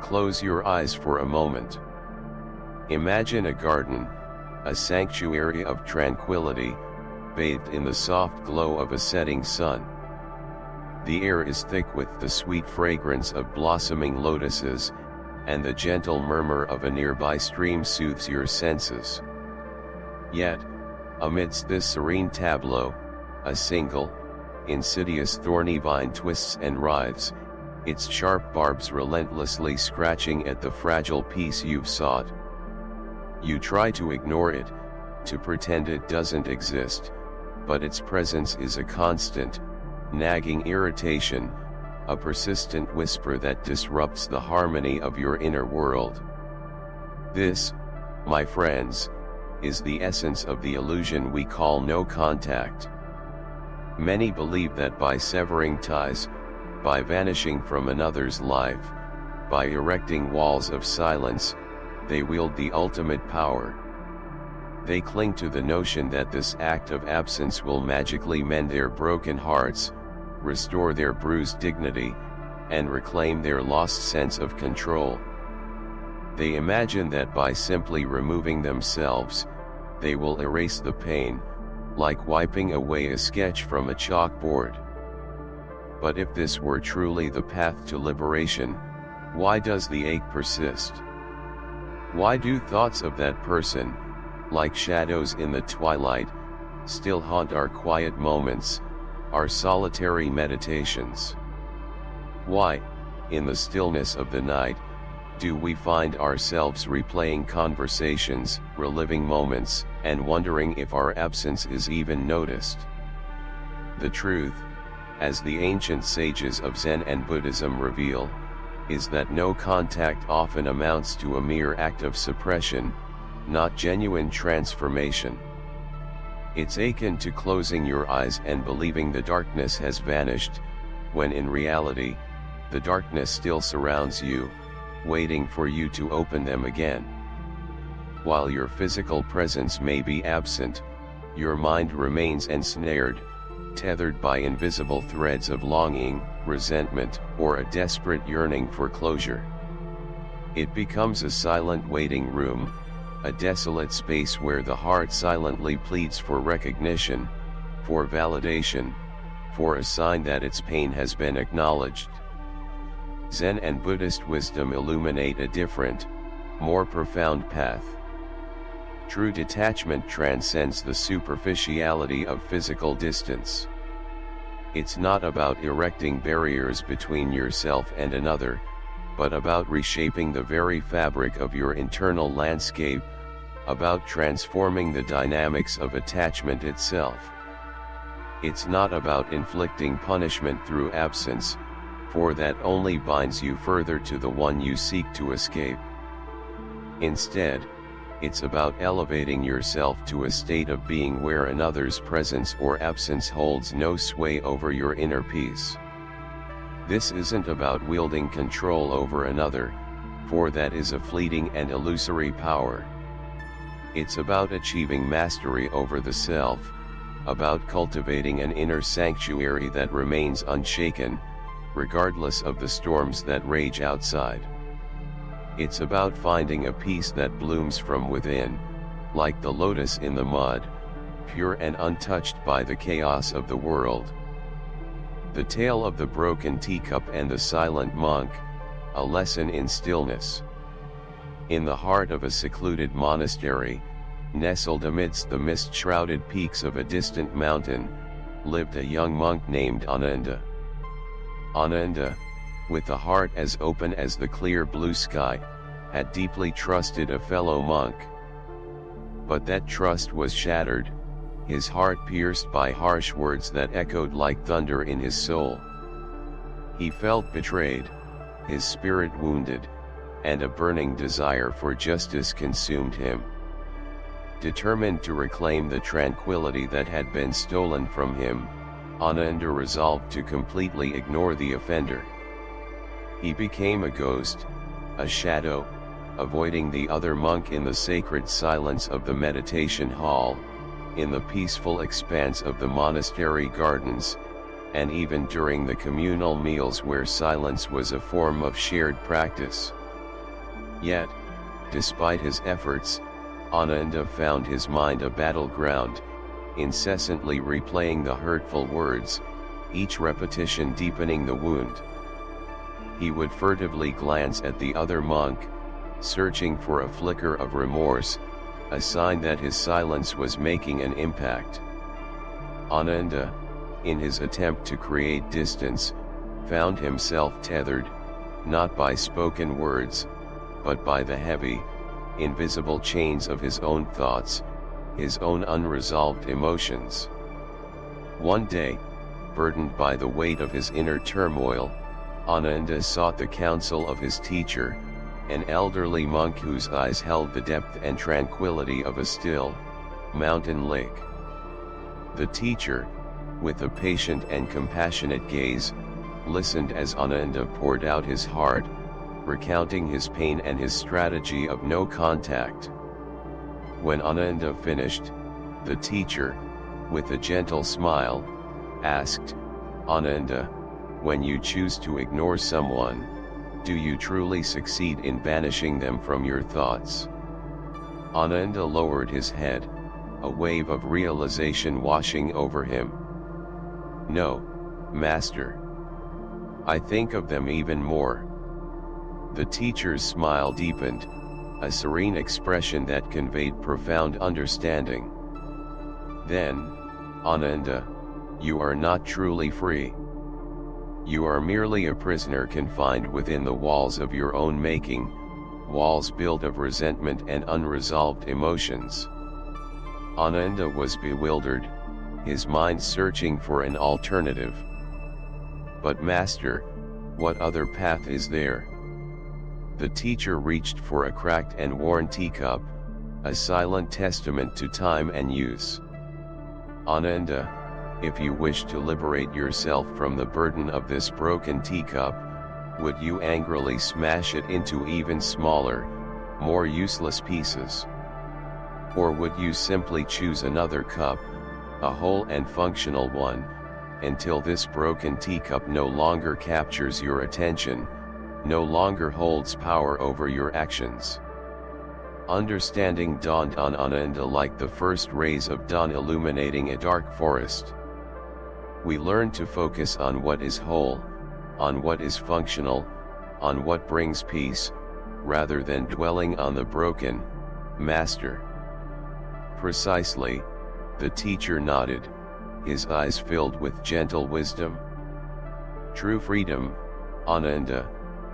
Close your eyes for a moment. Imagine a garden, a sanctuary of tranquility, bathed in the soft glow of a setting sun. The air is thick with the sweet fragrance of blossoming lotuses, and the gentle murmur of a nearby stream soothes your senses. Yet, amidst this serene tableau, a single, insidious thorny vine twists and writhes, its sharp barbs relentlessly scratching at the fragile peace you've sought. You try to ignore it, to pretend it doesn't exist, but its presence is a constant, nagging irritation, a persistent whisper that disrupts the harmony of your inner world. This, my friends, is the essence of the illusion we call no contact. Many believe that by severing ties, by vanishing from another's life, by erecting walls of silence, they wield the ultimate power. They cling to the notion that this act of absence will magically mend their broken hearts, restore their bruised dignity, and reclaim their lost sense of control. They imagine that by simply removing themselves, they will erase the pain, like wiping away a sketch from a chalkboard. But if this were truly the path to liberation, why does the ache persist? Why do thoughts of that person, like shadows in the twilight, still haunt our quiet moments, our solitary meditations? Why, in the stillness of the night, do we find ourselves replaying conversations, reliving moments, and wondering if our absence is even noticed? The truth, as the ancient sages of Zen and Buddhism reveal, is that no contact often amounts to a mere act of suppression, not genuine transformation. It's akin to closing your eyes and believing the darkness has vanished, when in reality, the darkness still surrounds you, waiting for you to open them again. While your physical presence may be absent, your mind remains ensnared, tethered by invisible threads of longing, resentment, or a desperate yearning for closure. It becomes a silent waiting room, a desolate space where the heart silently pleads for recognition, for validation, for a sign that its pain has been acknowledged. Zen and Buddhist wisdom illuminate a different, more profound path. True detachment transcends the superficiality of physical distance. It's not about erecting barriers between yourself and another, but about reshaping the very fabric of your internal landscape, about transforming the dynamics of attachment itself. It's not about inflicting punishment through absence, for that only binds you further to the one you seek to escape. Instead, it's about elevating yourself to a state of being where another's presence or absence holds no sway over your inner peace. This isn't about wielding control over another, for that is a fleeting and illusory power. It's about achieving mastery over the self, about cultivating an inner sanctuary that remains unshaken, regardless of the storms that rage outside. It's about finding a peace that blooms from within, like the lotus in the mud, pure and untouched by the chaos of the world. The tale of the broken teacup and the silent monk, a lesson in stillness. In the heart of a secluded monastery, nestled amidst the mist-shrouded peaks of a distant mountain, lived a young monk named Ananda. Ananda, with a heart as open as the clear blue sky, had deeply trusted a fellow monk. But that trust was shattered, his heart pierced by harsh words that echoed like thunder in his soul. He felt betrayed, his spirit wounded, and a burning desire for justice consumed him. Determined to reclaim the tranquility that had been stolen from him, Ananda resolved to completely ignore the offender. He became a ghost, a shadow, avoiding the other monk in the sacred silence of the meditation hall, in the peaceful expanse of the monastery gardens, and even during the communal meals where silence was a form of shared practice. Yet, despite his efforts, Ananda found his mind a battleground, incessantly replaying the hurtful words, each repetition deepening the wound. He would furtively glance at the other monk, searching for a flicker of remorse, a sign that his silence was making an impact. Ananda, in his attempt to create distance, found himself tethered, not by spoken words, but by the heavy, invisible chains of his own thoughts, his own unresolved emotions. One day, burdened by the weight of his inner turmoil, Ananda sought the counsel of his teacher, an elderly monk whose eyes held the depth and tranquility of a still, mountain lake. The teacher, with a patient and compassionate gaze, listened as Ananda poured out his heart, recounting his pain and his strategy of no contact. When Ananda finished, the teacher, with a gentle smile, asked, "Ananda, when you choose to ignore someone, do you truly succeed in banishing them from your thoughts?" Ananda lowered his head, a wave of realization washing over him. "No, Master. I think of them even more." The teacher's smile deepened, a serene expression that conveyed profound understanding. "Then, Ananda, you are not truly free. You are merely a prisoner confined within the walls of your own making, walls built of resentment and unresolved emotions." Ananda was bewildered, his mind searching for an alternative. "But Master, what other path is there?" The teacher reached for a cracked and worn teacup, a silent testament to time and use. "Ananda, if you wish to liberate yourself from the burden of this broken teacup, would you angrily smash it into even smaller, more useless pieces? Or would you simply choose another cup, a whole and functional one, until this broken teacup no longer captures your attention, no longer holds power over your actions?" Understanding dawned on Ananda like the first rays of dawn illuminating a dark forest. We learn to focus on what is whole, on what is functional, on what brings peace, rather than dwelling on the broken, Master. "Precisely," the teacher nodded, his eyes filled with gentle wisdom. "True freedom, Ananda,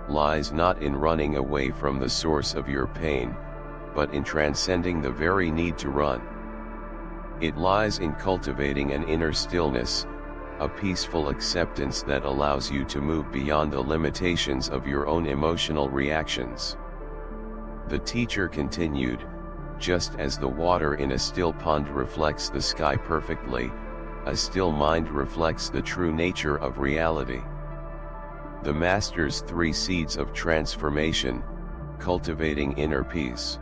lies not in running away from the source of your pain, but in transcending the very need to run. It lies in cultivating an inner stillness, a peaceful acceptance that allows you to move beyond the limitations of your own emotional reactions." The teacher continued, "Just as the water in a still pond reflects the sky perfectly, a still mind reflects the true nature of reality. The Master's 3 seeds of transformation, cultivating inner peace."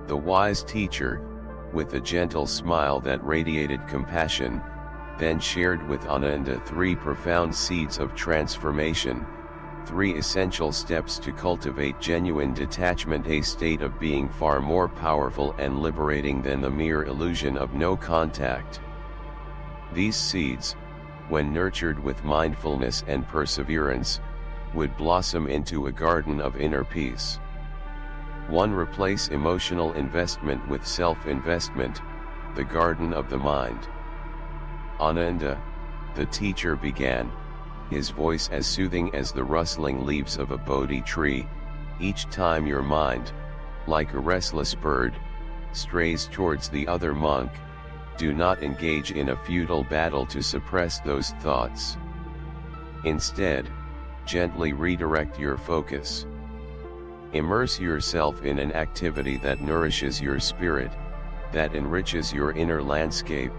The wise teacher, with a gentle smile that radiated compassion, then shared with Ananda 3 profound seeds of transformation, 3 essential steps to cultivate genuine detachment, a state of being far more powerful and liberating than the mere illusion of no contact. These seeds, when nurtured with mindfulness and perseverance, would blossom into a garden of inner peace. 1. Replace emotional investment with self-investment, the garden of the mind. "Ananda," the teacher began, his voice as soothing as the rustling leaves of a Bodhi tree, "each time your mind, like a restless bird, strays towards the other monk, do not engage in a futile battle to suppress those thoughts. Instead, gently redirect your focus. Immerse yourself in an activity that nourishes your spirit, that enriches your inner landscape."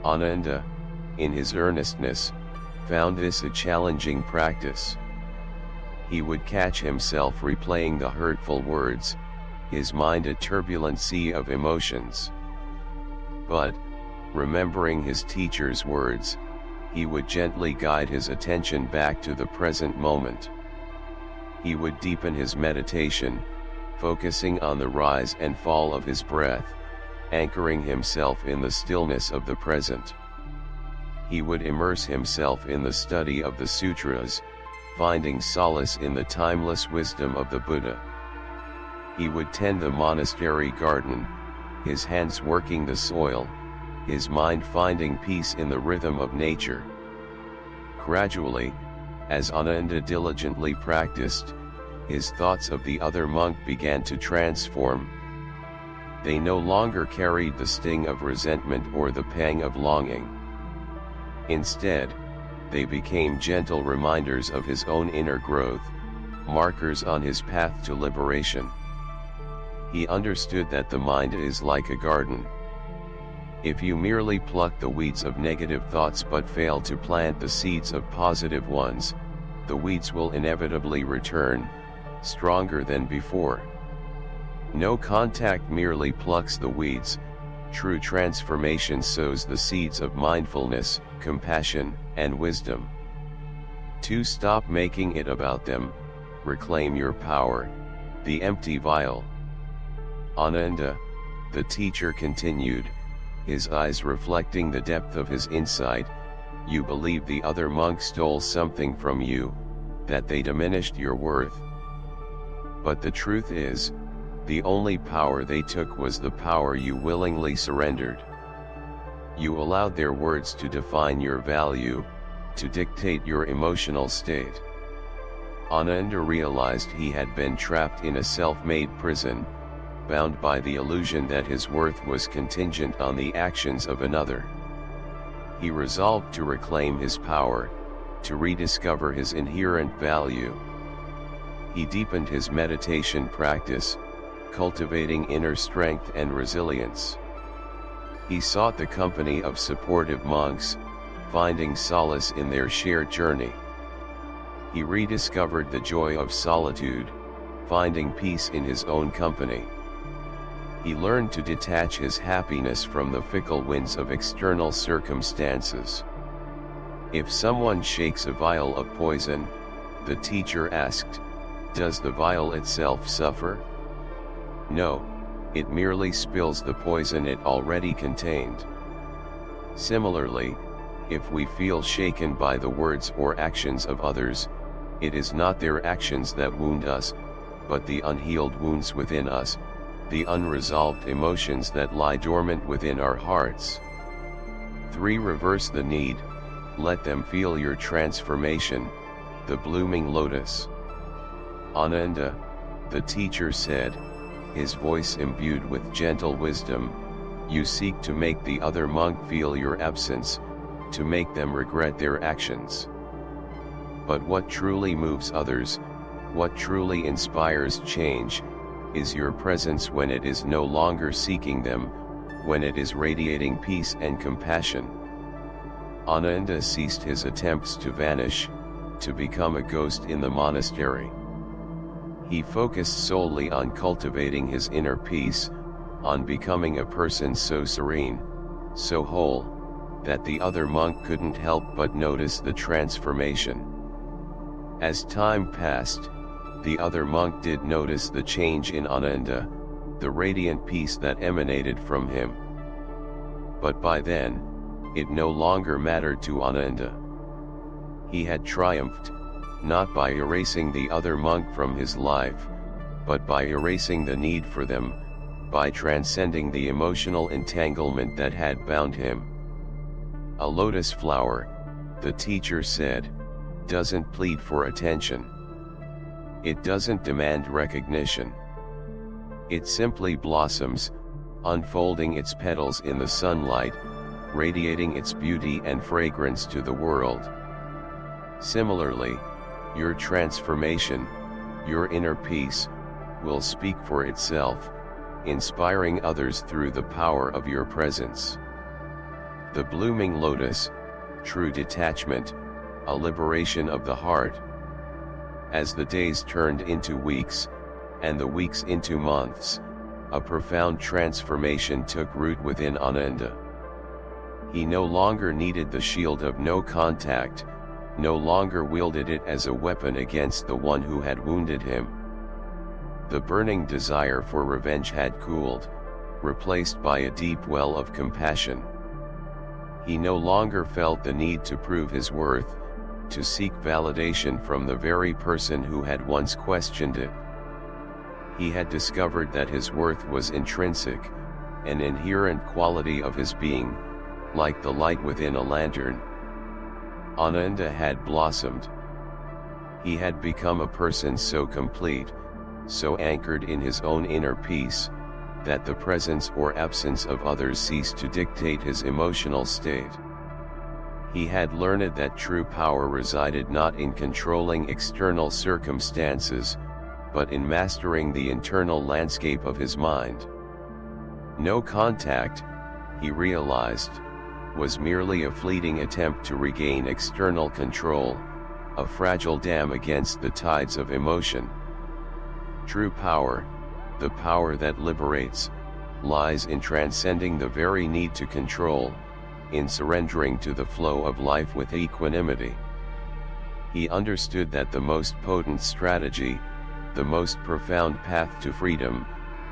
Ananda, in his earnestness, found this a challenging practice. He would catch himself replaying the hurtful words, his mind a turbulent sea of emotions. But, remembering his teacher's words, he would gently guide his attention back to the present moment. He would deepen his meditation, focusing on the rise and fall of his breath, anchoring himself in the stillness of the present. He would immerse himself in the study of the sutras, finding solace in the timeless wisdom of the Buddha. He would tend the monastery garden, his hands working the soil, his mind finding peace in the rhythm of nature. Gradually, as Ananda diligently practiced, his thoughts of the other monk began to transform. They no longer carried the sting of resentment or the pang of longing. Instead, they became gentle reminders of his own inner growth, markers on his path to liberation. He understood that the mind is like a garden. If you merely pluck the weeds of negative thoughts but fail to plant the seeds of positive ones, the weeds will inevitably return, stronger than before. No contact merely plucks the weeds. True transformation sows the seeds of mindfulness, compassion, and wisdom. To stop making it about them, reclaim your power, the empty vial. Ananda, the teacher continued, his eyes reflecting the depth of his insight, you believe the other monk stole something from you, that they diminished your worth. But the truth is, the only power they took was the power you willingly surrendered. You allowed their words to define your value, to dictate your emotional state. Ananda realized he had been trapped in a self-made prison, bound by the illusion that his worth was contingent on the actions of another. He resolved to reclaim his power, to rediscover his inherent value. He deepened his meditation practice, cultivating inner strength and resilience. He sought the company of supportive monks, finding solace in their shared journey. He rediscovered the joy of solitude, finding peace in his own company. He learned to detach his happiness from the fickle winds of external circumstances. If someone shakes a vial of poison, the teacher asked, does the vial itself suffer? No, it merely spills the poison it already contained. Similarly, if we feel shaken by the words or actions of others, it is not their actions that wound us, but the unhealed wounds within us, the unresolved emotions that lie dormant within our hearts. 3. Reverse the need, let them feel your transformation, the blooming lotus. Ananda, the teacher said, his voice imbued with gentle wisdom, you seek to make the other monk feel your absence, to make them regret their actions. But what truly moves others, what truly inspires change, is your presence when it is no longer seeking them, when it is radiating peace and compassion. Ananda ceased his attempts to vanish, to become a ghost in the monastery. He focused solely on cultivating his inner peace, on becoming a person so serene, so whole, that the other monk couldn't help but notice the transformation. As time passed, the other monk did notice the change in Ananda, the radiant peace that emanated from him. But by then, it no longer mattered to Ananda. He had triumphed, not by erasing the other monk from his life, but by erasing the need for them, by transcending the emotional entanglement that had bound him. A lotus flower, the teacher said, doesn't plead for attention. It doesn't demand recognition. It simply blossoms, unfolding its petals in the sunlight, radiating its beauty and fragrance to the world. Similarly, your transformation, your inner peace, will speak for itself, inspiring others through the power of your presence. The blooming lotus, true detachment, a liberation of the heart. As the days turned into weeks, and the weeks into months, a profound transformation took root within Ananda. He no longer needed the shield of no contact, no longer wielded it as a weapon against the one who had wounded him. The burning desire for revenge had cooled, replaced by a deep well of compassion. He no longer felt the need to prove his worth, to seek validation from the very person who had once questioned it. He had discovered that his worth was intrinsic, an inherent quality of his being, like the light within a lantern. Ananda had blossomed. He had become a person so complete, so anchored in his own inner peace, that the presence or absence of others ceased to dictate his emotional state. He had learned that true power resided not in controlling external circumstances, but in mastering the internal landscape of his mind. No contact, he realized, was merely a fleeting attempt to regain external control, a fragile dam against the tides of emotion. True power, the power that liberates, lies in transcending the very need to control, in surrendering to the flow of life with equanimity. He understood that the most potent strategy, the most profound path to freedom,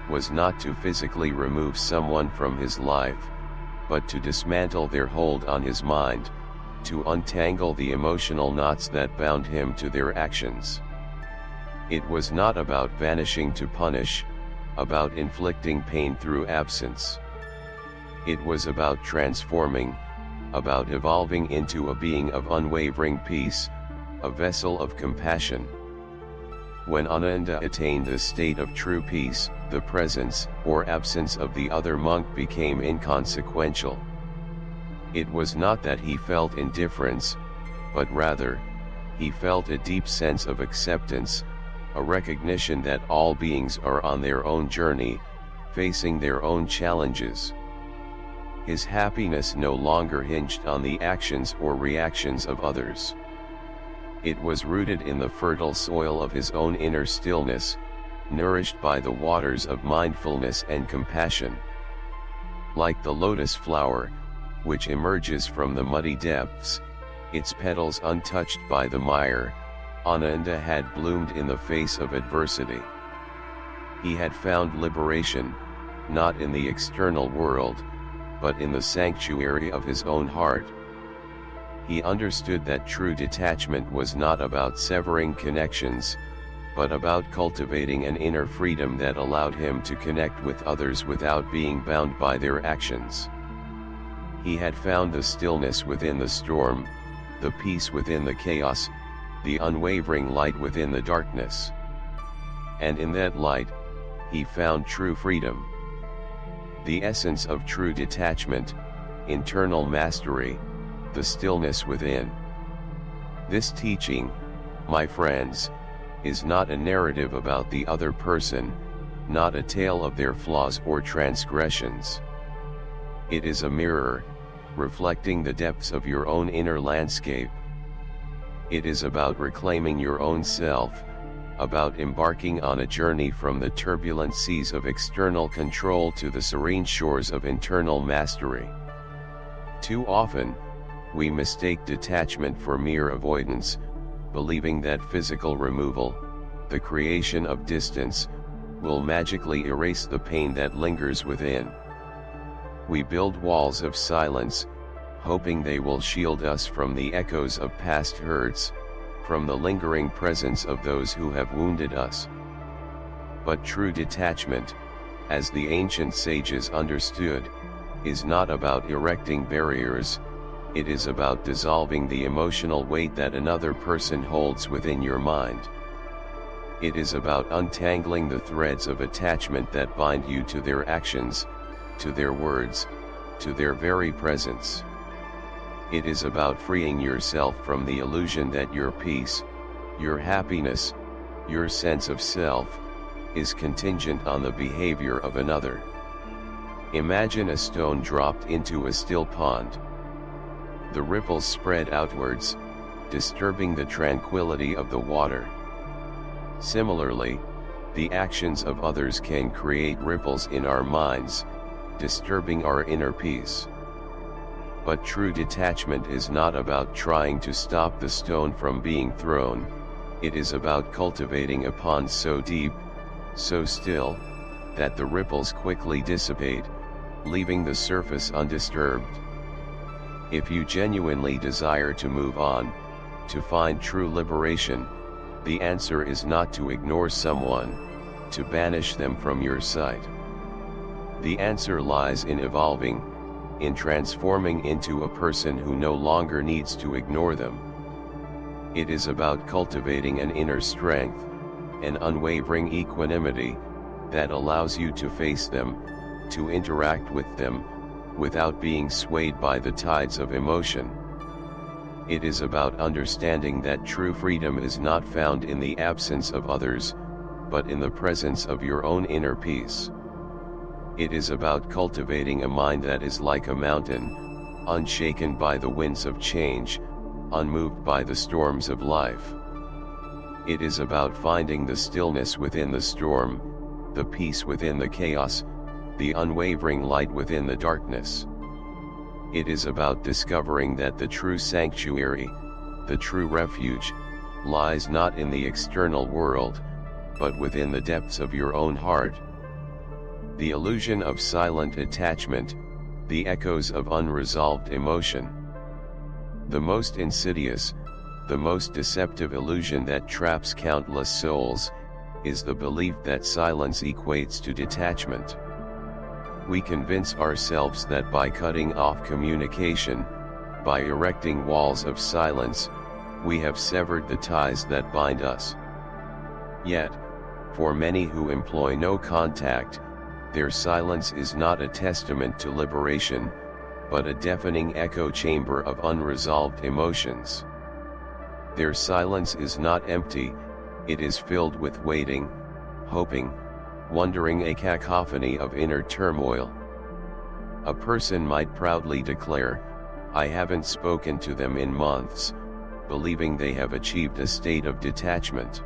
was not to physically remove someone from his life, but to dismantle their hold on his mind, to untangle the emotional knots that bound him to their actions. It was not about vanishing to punish, about inflicting pain through absence. It was about transforming, about evolving into a being of unwavering peace, a vessel of compassion. When Ananda attained this state of true peace, the presence or absence of the other monk became inconsequential. It was not that he felt indifference, but rather, he felt a deep sense of acceptance, a recognition that all beings are on their own journey, facing their own challenges. His happiness no longer hinged on the actions or reactions of others. It was rooted in the fertile soil of his own inner stillness, nourished by the waters of mindfulness and compassion. Like the lotus flower, which emerges from the muddy depths, its petals untouched by the mire, Ananda had bloomed in the face of adversity. He had found liberation, not in the external world, but in the sanctuary of his own heart. He understood that true detachment was not about severing connections, but about cultivating an inner freedom that allowed him to connect with others without being bound by their actions. He had found the stillness within the storm, the peace within the chaos, the unwavering light within the darkness. And in that light, he found true freedom. The essence of true detachment, internal mastery, the stillness within. This teaching, my friends, is not a narrative about the other person, not a tale of their flaws or transgressions. It is a mirror, reflecting the depths of your own inner landscape. It is about reclaiming your own self, about embarking on a journey from the turbulent seas of external control to the serene shores of internal mastery. Too often, we mistake detachment for mere avoidance, believing that physical removal, the creation of distance, will magically erase the pain that lingers within. We build walls of silence, hoping they will shield us from the echoes of past hurts, from the lingering presence of those who have wounded us. But true detachment, as the ancient sages understood, is not about erecting barriers, it is about dissolving the emotional weight that another person holds within your mind. It is about untangling the threads of attachment that bind you to their actions, to their words, to their very presence. It is about freeing yourself from the illusion that your peace, your happiness, your sense of self, is contingent on the behavior of another. Imagine a stone dropped into a still pond. The ripples spread outwards, disturbing the tranquility of the water. Similarly, the actions of others can create ripples in our minds, disturbing our inner peace. But true detachment is not about trying to stop the stone from being thrown, it is about cultivating a pond so deep, so still, that the ripples quickly dissipate, leaving the surface undisturbed. If you genuinely desire to move on, to find true liberation, the answer is not to ignore someone, to banish them from your sight. The answer lies in evolving, in transforming into a person who no longer needs to ignore them. It is about cultivating an inner strength, an unwavering equanimity, that allows you to face them, to interact with them, without being swayed by the tides of emotion. It is about understanding that true freedom is not found in the absence of others, but in the presence of your own inner peace. It is about cultivating a mind that is like a mountain, unshaken by the winds of change, unmoved by the storms of life. It is about finding the stillness within the storm, the peace within the chaos, the unwavering light within the darkness. It is about discovering that the true sanctuary, the true refuge, lies not in the external world, but within the depths of your own heart. The illusion of silent attachment, the echoes of unresolved emotion. The most insidious, the most deceptive illusion that traps countless souls, is the belief that silence equates to detachment. We convince ourselves that by cutting off communication, by erecting walls of silence, we have severed the ties that bind us. Yet, for many who employ no contact, their silence is not a testament to liberation, but a deafening echo chamber of unresolved emotions. Their silence is not empty, it is filled with waiting, hoping, wondering, a cacophony of inner turmoil. A person might proudly declare, "I haven't spoken to them in months," believing they have achieved a state of detachment.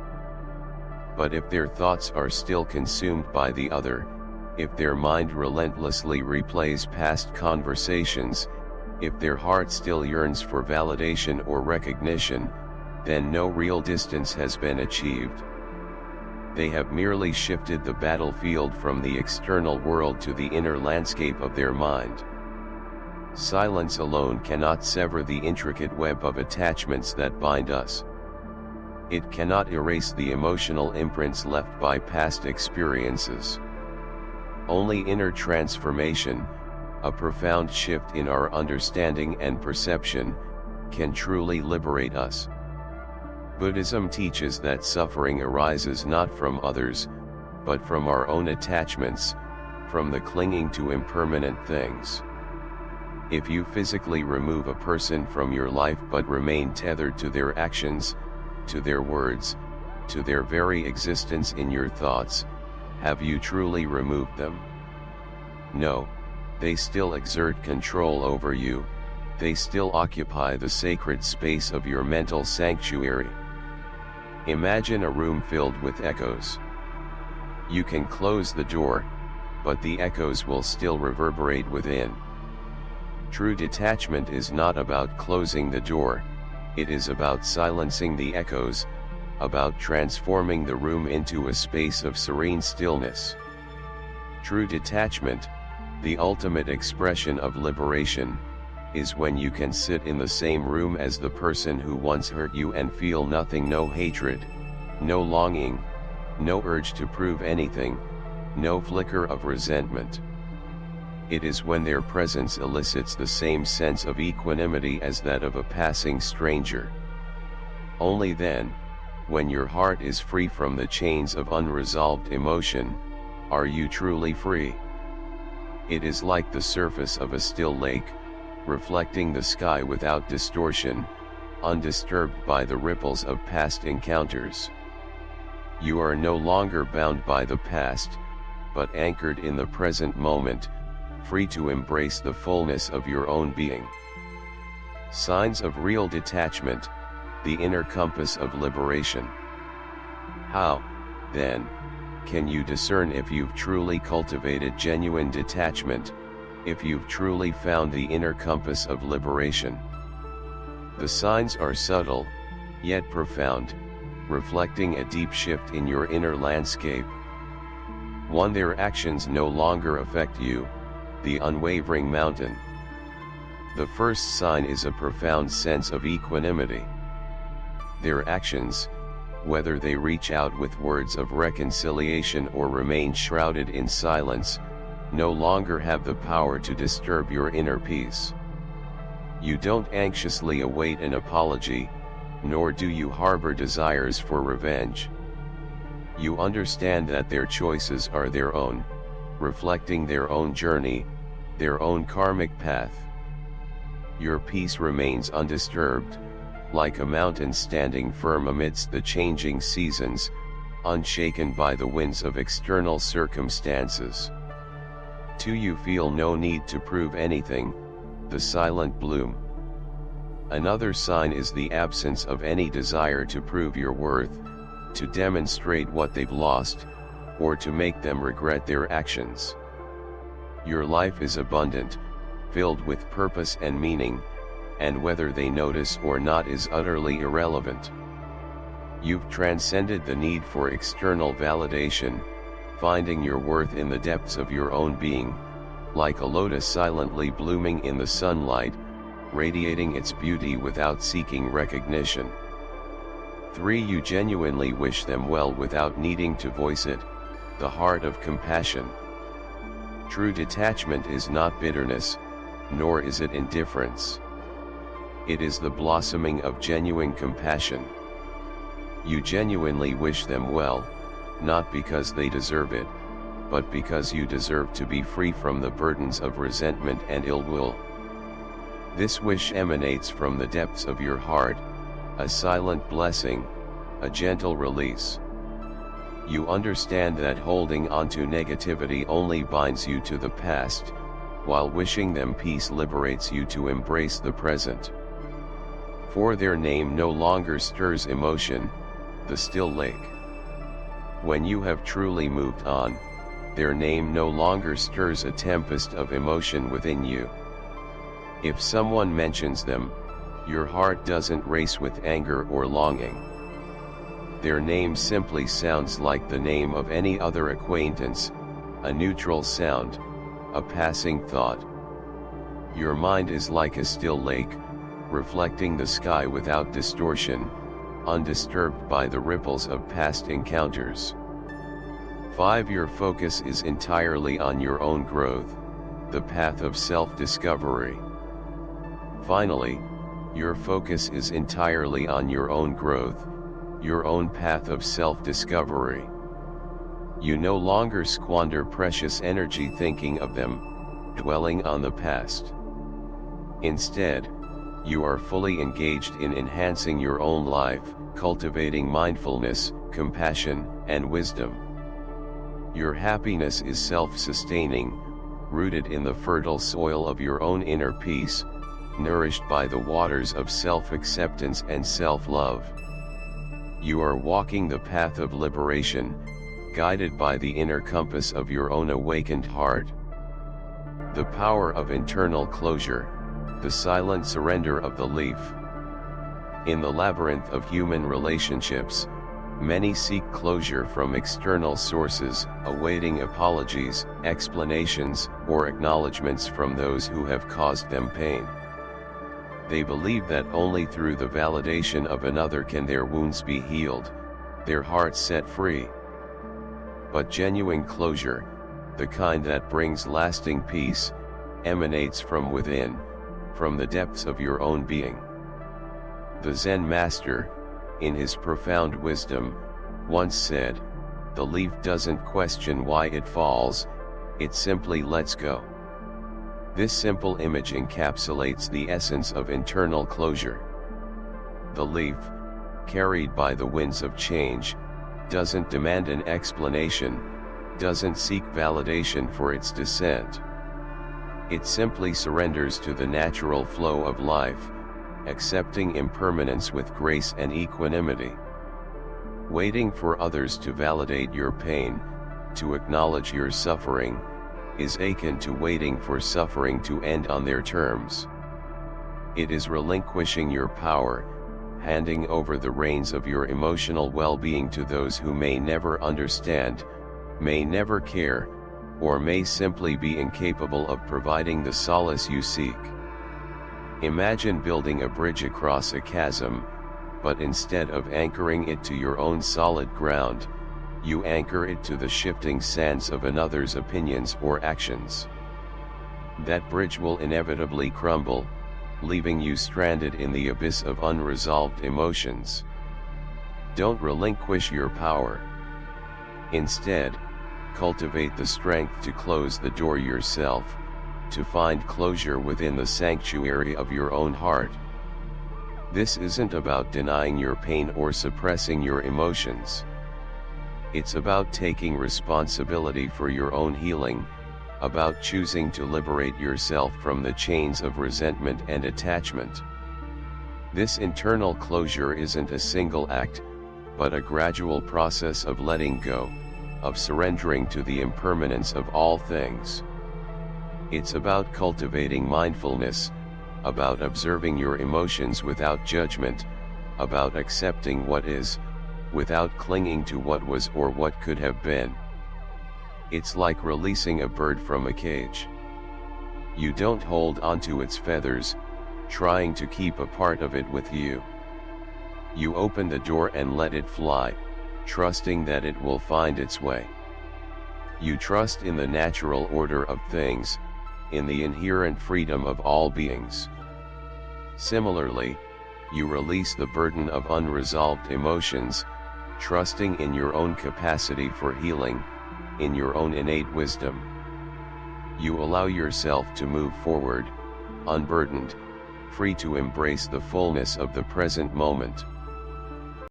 But if their thoughts are still consumed by the other, if their mind relentlessly replays past conversations, if their heart still yearns for validation or recognition, then no real distance has been achieved. They have merely shifted the battlefield from the external world to the inner landscape of their mind. Silence alone cannot sever the intricate web of attachments that bind us. It cannot erase the emotional imprints left by past experiences. Only inner transformation, a profound shift in our understanding and perception, can truly liberate us. Buddhism teaches that suffering arises not from others, but from our own attachments, from the clinging to impermanent things. If you physically remove a person from your life but remain tethered to their actions, to their words, to their very existence in your thoughts, have you truly removed them? No, they still exert control over you, they still occupy the sacred space of your mental sanctuary. Imagine a room filled with echoes. You can close the door, but the echoes will still reverberate within. True detachment is not about closing the door, it is about silencing the echoes, about transforming the room into a space of serene stillness. True detachment, the ultimate expression of liberation, is when you can sit in the same room as the person who once hurt you and feel nothing, no hatred, no longing, no urge to prove anything, no flicker of resentment. It is when their presence elicits the same sense of equanimity as that of a passing stranger. Only then, when your heart is free from the chains of unresolved emotion, are you truly free. It is like the surface of a still lake, reflecting the sky without distortion, undisturbed by the ripples of past encounters. You are no longer bound by the past, but anchored in the present moment, free to embrace the fullness of your own being. Signs of real detachment, the inner compass of liberation. How, then, can you discern if you've truly cultivated genuine detachment, if you've truly found the inner compass of liberation. The signs are subtle, yet profound, reflecting a deep shift in your inner landscape. 1. Their actions no longer affect you, the unwavering mountain. The first sign is a profound sense of equanimity. Their actions, whether they reach out with words of reconciliation or remain shrouded in silence, no longer have the power to disturb your inner peace. You don't anxiously await an apology, nor do you harbor desires for revenge. You understand that their choices are their own, reflecting their own journey, their own karmic path. Your peace remains undisturbed, like a mountain standing firm amidst the changing seasons, unshaken by the winds of external circumstances. 2. You feel no need to prove anything, the silent bloom. Another sign is the absence of any desire to prove your worth, to demonstrate what they've lost, or to make them regret their actions. Your life is abundant, filled with purpose and meaning, and whether they notice or not is utterly irrelevant. You've transcended the need for external validation, finding your worth in the depths of your own being, like a lotus silently blooming in the sunlight, radiating its beauty without seeking recognition. 3. You genuinely wish them well without needing to voice it, the heart of compassion. True detachment is not bitterness, nor is it indifference. It is the blossoming of genuine compassion. You genuinely wish them well, not because they deserve it, but because you deserve to be free from the burdens of resentment and ill will. This wish emanates from the depths of your heart, a silent blessing, a gentle release. You understand that holding onto negativity only binds you to the past, while wishing them peace liberates you to embrace the present. 4. Their name no longer stirs emotion, the still lake. When you have truly moved on, their name no longer stirs a tempest of emotion within you. If someone mentions them, your heart doesn't race with anger or longing. Their name simply sounds like the name of any other acquaintance, a neutral sound, a passing thought. Your mind is like a still lake, reflecting the sky without distortion, undisturbed by the ripples of past encounters. 5. Your focus is entirely on your own growth, the path of self-discovery. Finally, your focus is entirely on your own growth, your own path of self-discovery. You no longer squander precious energy thinking of them, dwelling on the past. Instead, you are fully engaged in enhancing your own life, cultivating mindfulness, compassion, and wisdom. Your happiness is self-sustaining, rooted in the fertile soil of your own inner peace, nourished by the waters of self-acceptance and self-love. You are walking the path of liberation, guided by the inner compass of your own awakened heart. The power of internal closure, the silent surrender of the leaf. In the labyrinth of human relationships, many seek closure from external sources, awaiting apologies, explanations, or acknowledgments from those who have caused them pain. They believe that only through the validation of another can their wounds be healed, their hearts set free. But genuine closure, the kind that brings lasting peace, emanates from within, from the depths of your own being. The Zen master, in his profound wisdom, once said, "The leaf doesn't question why it falls, it simply lets go." This simple image encapsulates the essence of internal closure. The leaf, carried by the winds of change, doesn't demand an explanation, doesn't seek validation for its descent. It simply surrenders to the natural flow of life, accepting impermanence with grace and equanimity. Waiting for others to validate your pain, to acknowledge your suffering, is akin to waiting for suffering to end on their terms. It is relinquishing your power, handing over the reins of your emotional well-being to those who may never understand, may never care, or may simply be incapable of providing the solace you seek. Imagine building a bridge across a chasm, but instead of anchoring it to your own solid ground, you anchor it to the shifting sands of another's opinions or actions. That bridge will inevitably crumble, leaving you stranded in the abyss of unresolved emotions. Don't relinquish your power. Instead, cultivate the strength to close the door yourself, to find closure within the sanctuary of your own heart. This isn't about denying your pain or suppressing your emotions. It's about taking responsibility for your own healing, about choosing to liberate yourself from the chains of resentment and attachment. This internal closure isn't a single act, but a gradual process of letting go, of surrendering to the impermanence of all things. It's about cultivating mindfulness, about observing your emotions without judgment, about accepting what is, without clinging to what was or what could have been. It's like releasing a bird from a cage. You don't hold onto its feathers, trying to keep a part of it with you. You open the door and let it fly, trusting that it will find its way. You trust in the natural order of things, in the inherent freedom of all beings. Similarly, you release the burden of unresolved emotions, trusting in your own capacity for healing, in your own innate wisdom. You allow yourself to move forward, unburdened, free to embrace the fullness of the present moment.